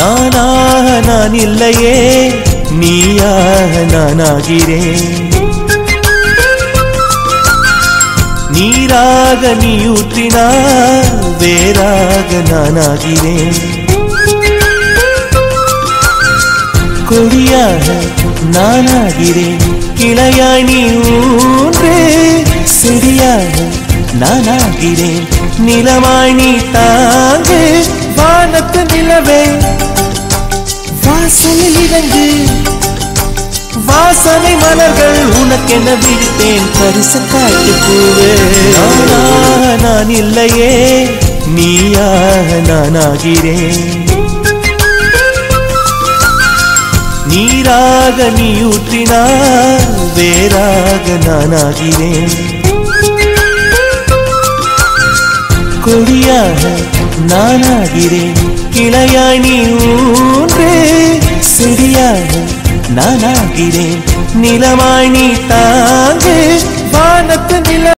நானாக நான் இல்லையே நீயாக நானாகிறேன் நீராக நீ ஊற்றினார் வேறாக நானாகிறேன் கொடியாக நானாகிறேன் கிளையாய் நீ ஊன்றே செடியாக நானாகிறேன் நிலமாய் நீ தாங்கு வானத்து நிலவே வாசலில் இறங்கு வாசனை மலர்கள் உனக்கென விடுத்தேன் பரிசு காட்டு பூவே நானாக நான் இல்லையே நீயாக நானாகிறேன் நீராக நீ ஊற்றினார் வேறாக நானாகிறேன் கொடியாக நானாகிறேன் கிளையாய் நீ ஊன்றே செடியாக நானாகிறேன் நிலமாய் நீ